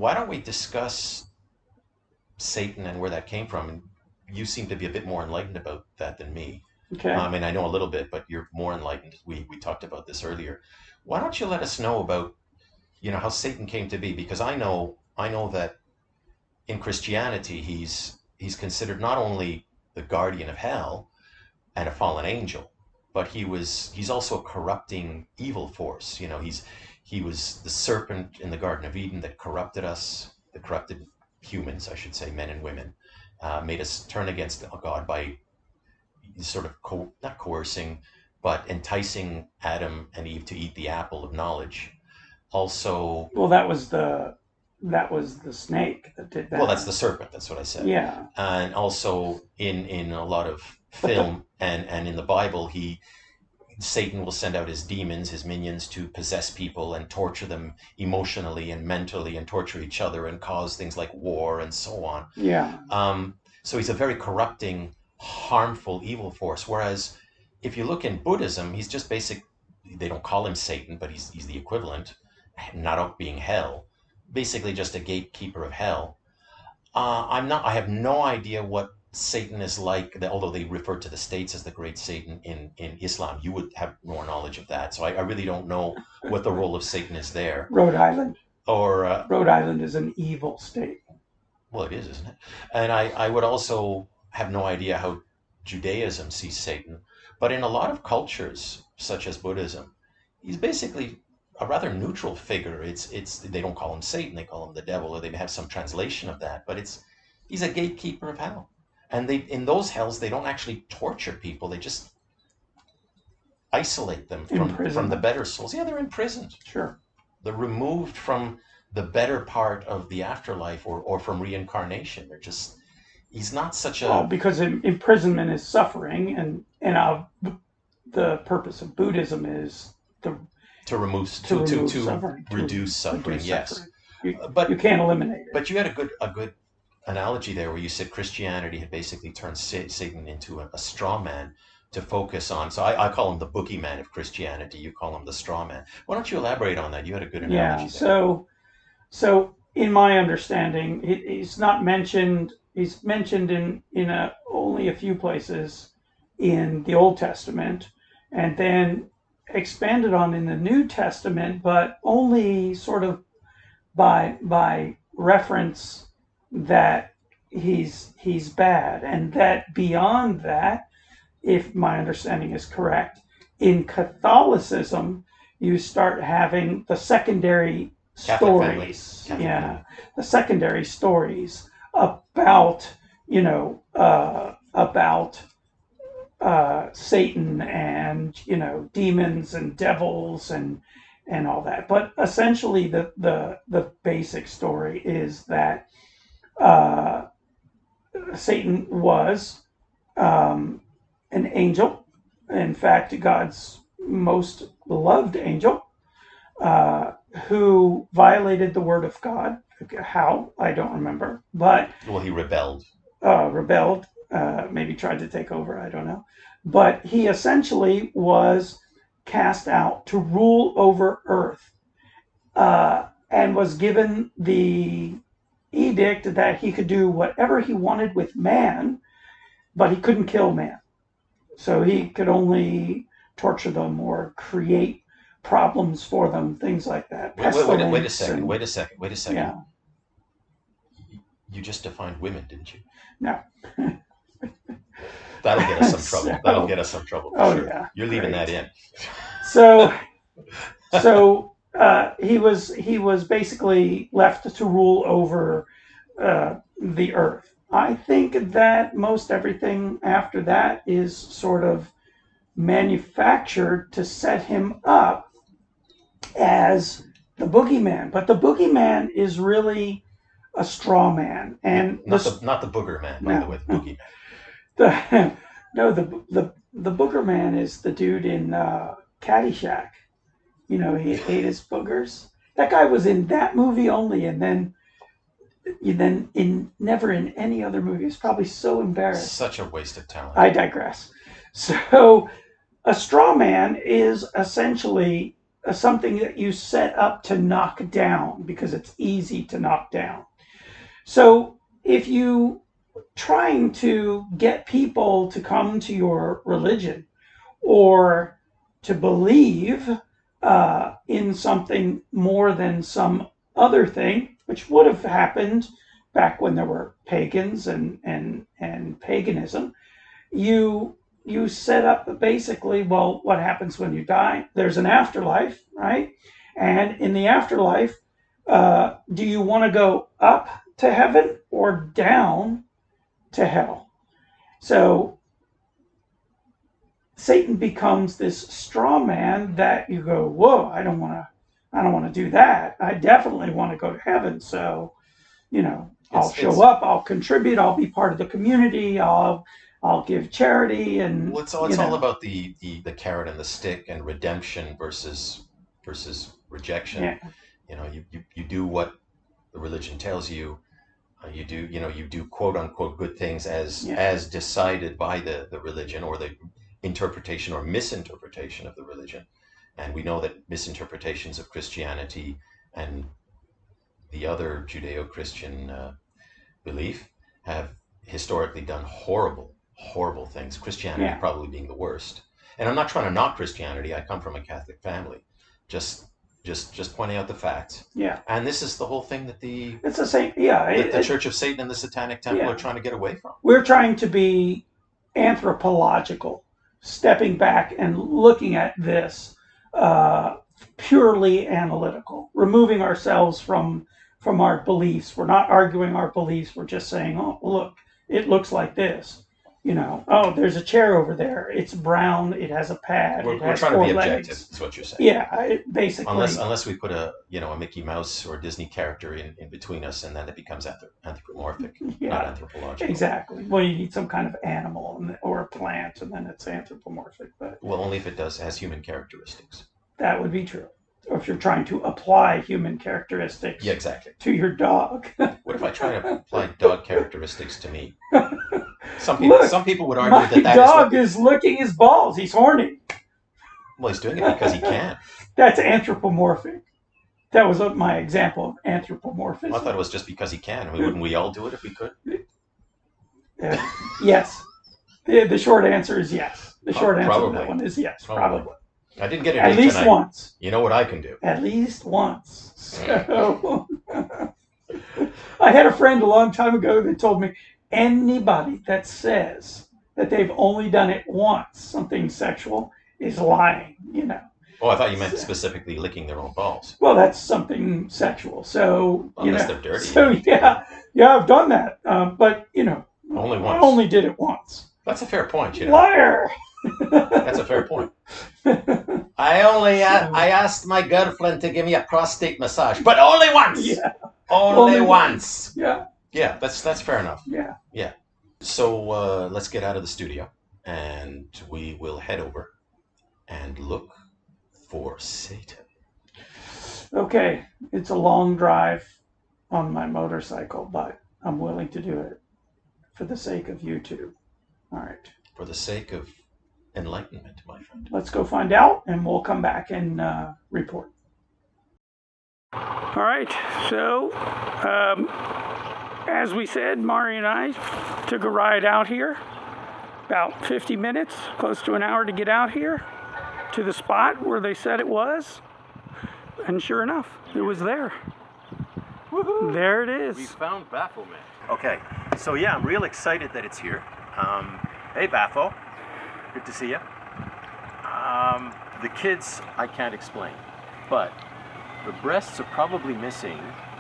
why don't we discuss Satan and where that came from? And you seem to be a bit more enlightened about that than me. Okay. I mean, I know a little bit, but you're more enlightened. We talked about this earlier. Why don't you let us know about, how Satan came to be? Because I know that in Christianity he's considered not only the guardian of hell and a fallen angel, but he's also a corrupting evil force. He was the serpent in the Garden of Eden that corrupted us, that corrupted humans, I should say, men and women, made us turn against God by sort of not coercing, but enticing Adam and Eve to eat the apple of knowledge. Also, Well, that was the snake that did well, that's that. the serpent. That's what I said. Yeah. And also in a lot of But the film and in the Bible, Satan will send out his demons, his minions, to possess people and torture them emotionally and mentally, and torture each other and cause things like war and so on. yeah. So he's a very corrupting, harmful, evil force. Whereas if you look in Buddhism, he's just basic. They don't call him Satan, but he's the equivalent, not out being hell. Basically, just a gatekeeper of hell. I'm not. I have no idea what Satan is like. Although they refer to the states as the Great Satan in Islam, you would have more knowledge of that. So I really don't know what the role of Satan is there. Rhode Island. Or Rhode Island is an evil state. well, it is, isn't it? And I would also have no idea how Judaism sees Satan. But in a lot of cultures, such as Buddhism, he's basically a rather neutral figure. It's they don't call him Satan, they call him the devil, or they have some translation of that. But he's a gatekeeper of hell. And they in those hells they don't actually torture people. They just isolate them from the Imprisonment. better souls. Yeah, they're imprisoned. Sure. They're removed from the better part of the afterlife, or from reincarnation. He's not such Well, a, because imprisonment is suffering, and the purpose of Buddhism is the to remove, to remove to suffering, to reduce suffering. reduce Yes. suffering. You But can't eliminate it. but you had a good analogy there where you said Christianity had basically turned Satan into a straw man to focus on. So I call him the boogeyman of Christianity. You call him the straw man. Why don't you elaborate on that? You had a good Yeah. analogy there. So in my understanding, he's not mentioned. He's mentioned in only a few places in the Old Testament, and then expanded on in the New Testament, but only sort of by reference that he's bad, and that beyond that, if my understanding is correct, in Catholicism you start having the secondary Catholic family. stories. Catholic Yeah, family. the secondary stories about about Satan and demons and devils and all that. But essentially, the basic story is that uh, Satan was an angel. In fact, God's most beloved angel, uh, who violated the word of God. How? I don't remember, but Well, he rebelled. rebelled, maybe tried to take over, I don't know. But he essentially was cast out to rule over earth, and was given the edict that he could do whatever he wanted with man, but he couldn't kill man. So he could only torture them or create problems for them, things like that, Wait a pestilence, second. and Wait a second. Wait a second. yeah, You just defined women, didn't you? no. That'll get us some trouble. That'll So, get us some trouble for oh sure. yeah, You're leaving that great. in. So he was basically left to rule over the earth. I think that most everything after that is sort of manufactured to set him up as the boogeyman. But the boogeyman is really a straw man, and this Not the booger man, by the no way, the boogie man. the no the booger man is the dude in Caddyshack. He ate his boogers. That guy was in that movie only, and then in never in any other movie. He's probably so embarrassed. Such a waste of talent. I digress. So a straw man is essentially something that you set up to knock down because it's easy to knock down. So if you trying to get people to come to your religion or to believe in something more than some other thing, which would have happened back when there were pagans and paganism, you set up basically, well, what happens when you die? There's an afterlife, right? And in the afterlife, do you want to go up to heaven or down to hell? So Satan becomes this straw man that you go, whoa, I don't want to do that. I definitely want to go to heaven. So, I'll show up, I'll contribute, I'll be part of the community, I'll give charity, and well, it's all about the carrot and the stick and redemption versus rejection. Yeah. You do what the religion tells you. You do quote unquote good things as decided by the religion or the interpretation or misinterpretation of the religion. And we know that misinterpretations of Christianity and the other Judeo-Christian belief have historically done horrible things. Christianity probably being the worst. And I'm not trying to knock Christianity. I come from a Catholic family. Just pointing out the facts. Yeah. And this is the whole thing that it's the same. Yeah. The Church of Satan and the Satanic Temple are trying to get away from. We're trying to be anthropological, stepping back and looking at this purely analytical, removing ourselves from our beliefs. We're not arguing our beliefs. We're just saying, oh, look, it looks like this. Oh, there's a chair over there. It's brown. It has a pad. We're trying to be objective. Is what you're saying. Yeah, basically. Unless we put a Mickey Mouse or a Disney character in between us, and then it becomes anthropomorphic, not anthropological. Exactly. Well, you need some kind of animal or a plant, and then it's anthropomorphic. But only if it has human characteristics. That would be true. Or if you're trying to apply human characteristics to your dog. What if I try to apply dog characteristics to me? Some people would argue that dog is licking his balls. He's horny. Well, he's doing it because he can. That's anthropomorphic. That was my example of anthropomorphism. I thought it was just because he can. Wouldn't we all do it if we could? Yes. The short answer is yes. The short answer probably. to that one is yes, probably. I didn't get it at least tonight. Once. You know what I can do? At least once. So I had a friend a long time ago that told me anybody that says that they've only done it once, something sexual, is lying. Oh, I thought you meant specifically licking their own balls. Well, that's something sexual. So unless they're dirty. So yeah, I've done that, but only once. I only did it once. That's a fair point. Liar. That's a fair point. I asked my girlfriend to give me a prostate massage, but only once. Yeah. Only once. Yeah. Yeah, that's fair enough. Yeah. Yeah. So let's get out of the studio, and we will head over and look for Satan. Okay, it's a long drive on my motorcycle, but I'm willing to do it for the sake of you two. All right. For the sake of enlightenment, my friend. Let's go find out, and we'll come back and report. All right, so as we said, Mari and I took a ride out here, about 50 minutes, close to an hour to get out here to the spot where they said it was, and sure enough, it was there. Woohoo! There it is. We found Baphomet. Okay, so yeah, I'm real excited that it's here. Hey, Bapho. Good to see you. The kids, I can't explain, but the breasts are probably missing,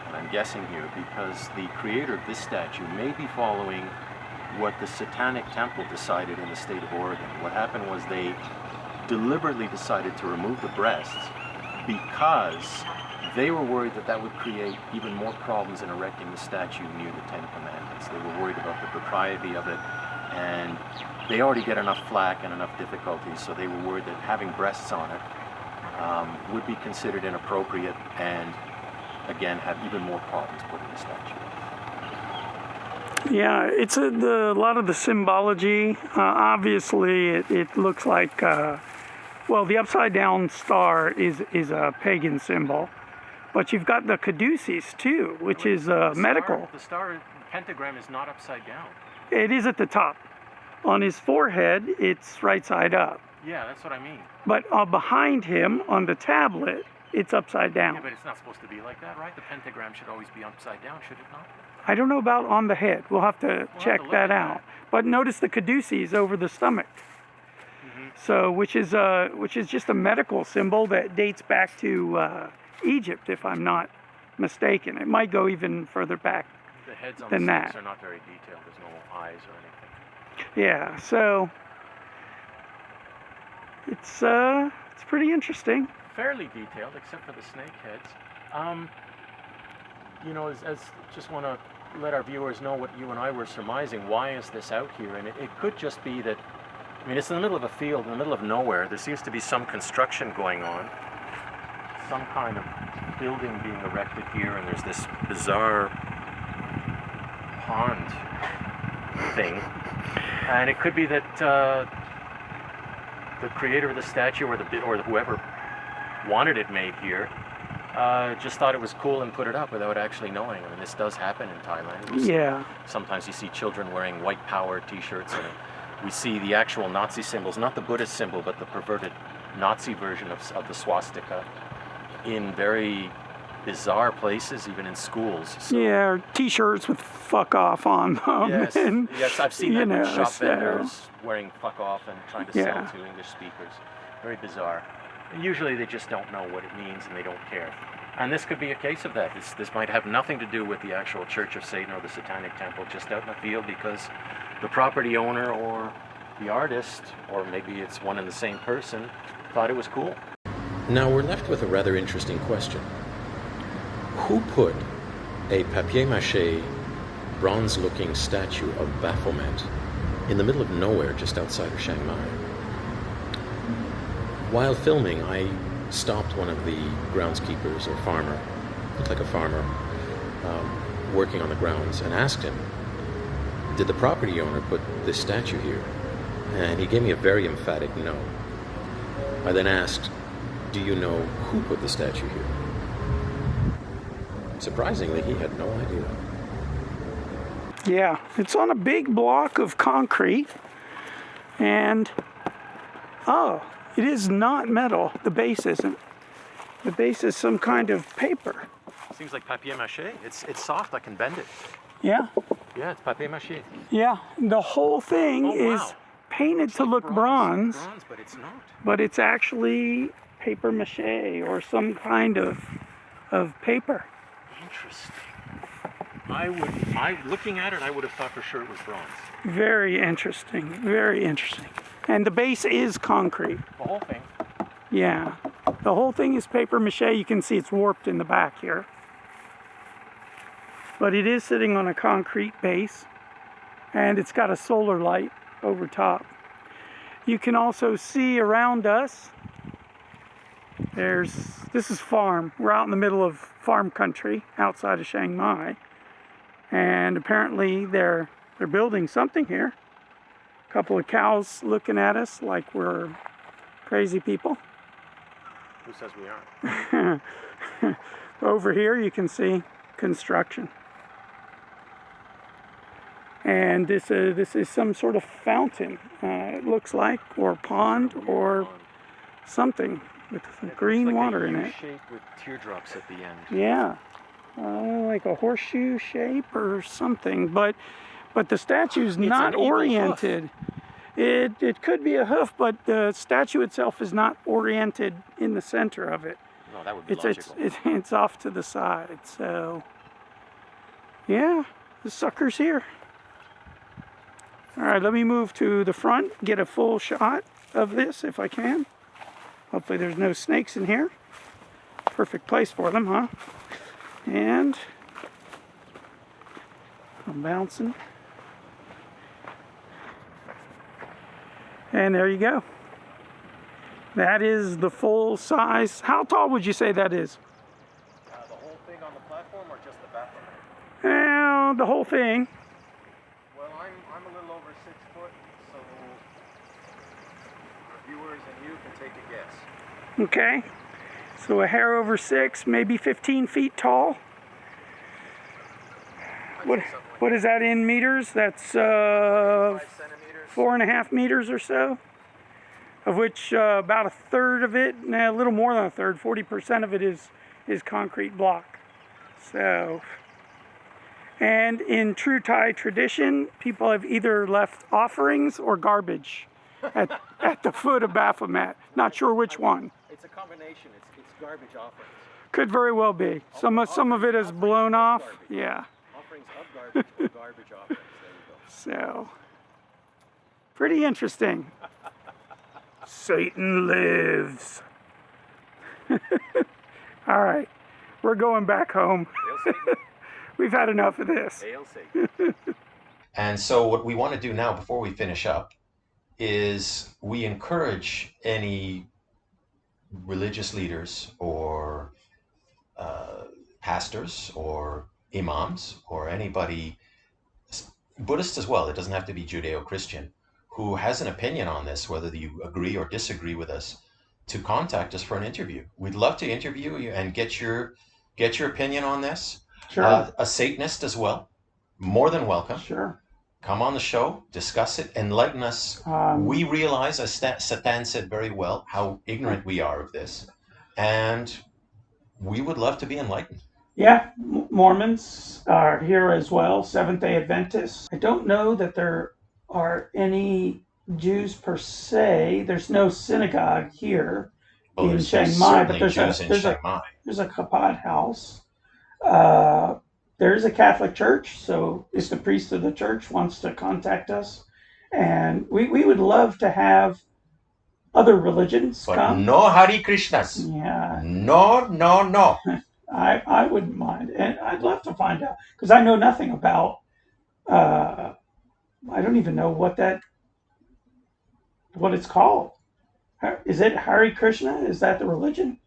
and I'm guessing here, because the creator of this statue may be following what the Satanic Temple decided in the state of Oregon. What happened was they deliberately decided to remove the breasts because they were worried that would create even more problems in erecting the statue near the Ten Commandments. They were worried about the propriety of it, and they already get enough flack and enough difficulties, so they were worried that having breasts on it would be considered inappropriate and, again, have even more problems put in the statue. Yeah, it's a lot of the symbology. Obviously, it looks like Well, the upside down star is a pagan symbol, but you've got the caduceus too, which is medical. The star pentagram is not upside down. It is at the top. On his forehead, it's right side up. Yeah, that's what I mean. But behind him, on the tablet, it's upside down. Yeah, but it's not supposed to be like that, right? The pentagram should always be upside down, should it not? I don't know about on the head. We'll have to check that out. But notice the caduceus over the stomach. So, which is just a medical symbol that dates back to Egypt, if I'm not mistaken. It might go even further back The heads on than the that. snakes are not very detailed. There's no eyes or anything. Yeah, so it's pretty interesting. Fairly detailed, except for the snake heads. You know, as just want to let our viewers know what you and I were surmising. Why is this out here? And it could just be that, I mean, it's in the middle of a field, in the middle of nowhere. There seems to be some construction going on. Some kind of building being erected here, and there's this bizarre pond thing. And it could be that the creator of the statue or whoever wanted it made here just thought it was cool and put it up without actually knowing. I mean, this does happen in Thailand. Yeah. Sometimes you see children wearing white power t-shirts, and we see the actual Nazi symbols, not the Buddhist symbol, but the perverted Nazi version of the swastika in very bizarre places, even in schools. So, yeah, t-shirts with "fuck off" on them. yes, And, yes, I've seen that with shop so- vendors wearing "fuck off" and trying to Yeah. sell to English speakers. Very bizarre. And usually they just don't know what it means and they don't care. And this could be a case of that. This might have nothing to do with the actual Church of Satan or the Satanic Temple, just out in the field because the property owner or the artist, or maybe it's one and the same person, thought it was cool. Now we're left with a rather interesting question. Who put a papier-mâché bronze-looking statue of Baphomet in the middle of nowhere just outside of Chiang Mai? While filming, I stopped one of the groundskeepers or farmer, looked like a farmer, working on the grounds, and asked him, did the property owner put this statue here? And he gave me a very emphatic no. I then asked, do you know who put the statue here? Surprisingly, he had no idea. Yeah, it's on a big block of concrete, and it is not metal. The base isn't. The base is some kind of paper. Seems like papier-mâché. It's soft. I can bend it. Yeah, Yeah, it's papier-mâché. yeah. The whole thing is wow. painted to look bronze, but it's not. but it's actually paper mache or some kind of paper. Interesting. Looking at it, I would have thought for sure it was bronze. Very interesting. Very interesting. And the base is concrete. The whole thing. Yeah. The whole thing is paper mache. You can see it's warped in the back here. But it is sitting on a concrete base, and it's got a solar light over top. You can also see around us, this is farm. We're out in the middle of farm country outside of Chiang Mai. And apparently they're building something here. A couple of cows looking at us like we're crazy people. Who says we aren't? Over here you can see construction. And this is some sort of fountain, it looks like, or pond, or something with green water in it. Shape with teardrops at the end. Yeah, like a horseshoe shape or something. But the statue's not an evil oriented. It could be a hoof, but the statue itself is not oriented in the center of it. No, that would be logical. It's off to the side. So, yeah, the sucker's here. All right, let me move to the front, get a full shot of this if I can. Hopefully there's no snakes in here. Perfect place for them, huh? And I'm bouncing. And there you go. That is the full size. How tall would you say that is? The whole thing on the platform or just the bathroom? Well, the whole thing. Well, I'm a little over 6 foot, so viewers and you can take a guess. Okay. So a hair over 6, maybe 15 feet tall. What is that in meters? That's 5 centimeters. 4.5 meters or so, of which about a third of it, a little more than a third, 40% of it is concrete block. So, and in true Thai tradition, people have either left offerings or garbage at the foot of Baphomet. Not sure which one. It's a combination. It's garbage offerings. Could very well be. Some of it is blown off. Yeah. Offerings of garbage or garbage offerings. There you go. So, pretty interesting. Satan lives. All right, we're going back home. We've had enough of this. Hail Satan. And so what we want to do now, before we finish up, is we encourage any religious leaders or pastors or imams or anybody, Buddhists as well, it doesn't have to be Judeo-Christian, who has an opinion on this, whether you agree or disagree with us, to contact us for an interview. We'd love to interview you and get your opinion on this. Sure. A Satanist as well, more than welcome. Sure. Come on the show, discuss it, enlighten us. We realize, as Satan said very well, how ignorant we are of this, and we would love to be enlightened. Yeah, Mormons are here as well, Seventh-day Adventists. I don't know that there are any Jews per se. There's no synagogue here in Chiang Mai, but there's a Chabad house. There's a Catholic church, so if the priest of the church wants to contact us, and we would love to have other religions come. No Hare Krishnas. Yeah. No. I wouldn't mind, and I'd love to find out, because I know nothing about. I don't even know what it's called. Is it Hare Krishna? Is that the religion?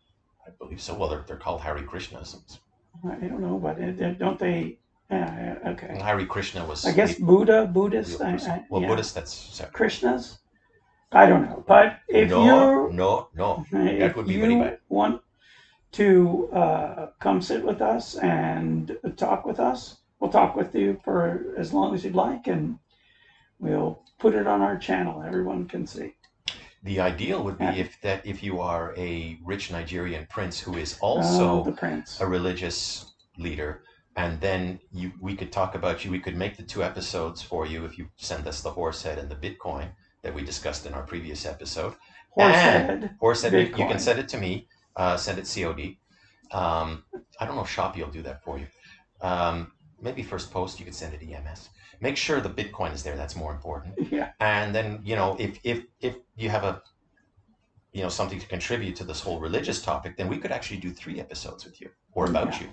I believe so. Well, they're called Hare Krishnas. I don't know, but don't they? Okay. Hare Krishna was. I guess Buddhist. Buddhist. That's separate. Krishnas. I don't know, but if that would be very bad. Want to come sit with us and talk with us, we'll talk with you for as long as you'd like, and we'll put it on our channel. Everyone can see. The ideal would be if you are a rich Nigerian prince who is also a religious leader, and then we could talk about you. We could make the 2 episodes for you if you send us the horse head and the Bitcoin that we discussed in our previous episode. Horse head. You can send it to me. Send it COD. I don't know if Shopee will do that for you. Maybe First Post, you could send it EMS. Make sure the Bitcoin is there. That's more important. Yeah. And then, if you have something to contribute to this whole religious topic, then we could actually do 3 episodes with you or about you.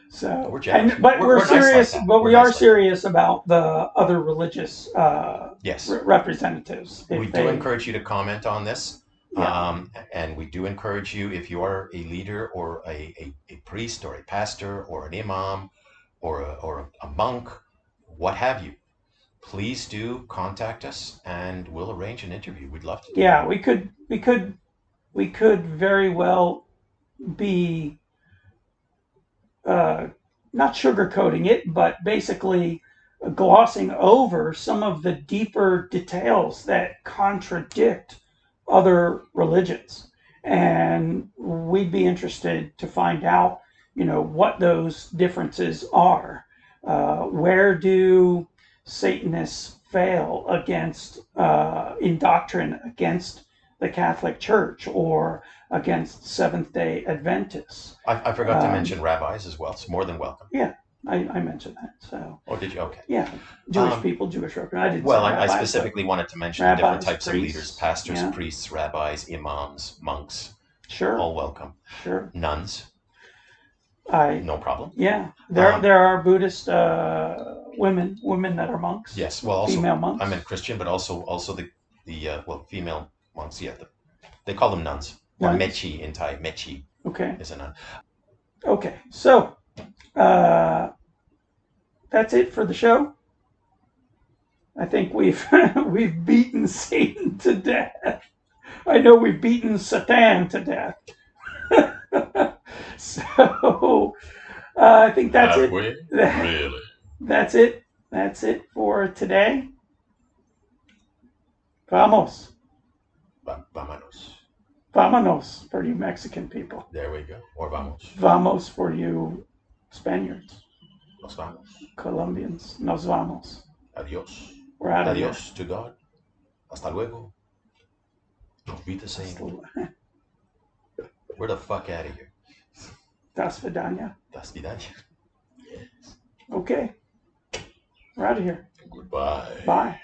So we're generous. We're serious. Nice but we are serious about the other religious representatives. We do encourage you to comment on this. Yeah. And we do encourage you, if you are a leader or a priest or a pastor or an imam or a monk, what have you, please do contact us and we'll arrange an interview. We'd love to. Yeah, we could very well be not sugarcoating it, but basically glossing over some of the deeper details that contradict other religions, and we'd be interested to find out, what those differences are. Where do Satanists fail in doctrine against the Catholic Church or against Seventh-day Adventists? I forgot to mention rabbis as well. It's more than welcome. Yeah, I mentioned that. So. Oh, did you? Okay. Yeah, Jewish people, Jewish rabbis. I didn't. Well, I specifically wanted to mention the different types of leaders: pastors, priests, rabbis, imams, monks. Sure. All welcome. Sure. Nuns. No problem. Yeah, there are Buddhist women that are monks. Yes, well, also female monks. I meant Christian, but also the female monks. Yeah, they call them nuns. Or mechi in Thai. Mechi. Okay. Is a nun. Okay, so that's it for the show. I think we've we've beaten Satan to death. I know we've beaten Satan to death. So I think that's Have it. we? Really? That's it. That's it for today. Vamos. Vámonos. Vámonos for you Mexican people. There we go. Or vamos. Vamos for you Spaniards. Nos vamos. Colombians. Nos vamos. Adios. We're out of Adios here. to God. Hasta luego. Auf Wiedersehen. We're the fuck out of here. Das vidanya. Das vidanya. Yes. Okay. We're out of here. Goodbye. Bye.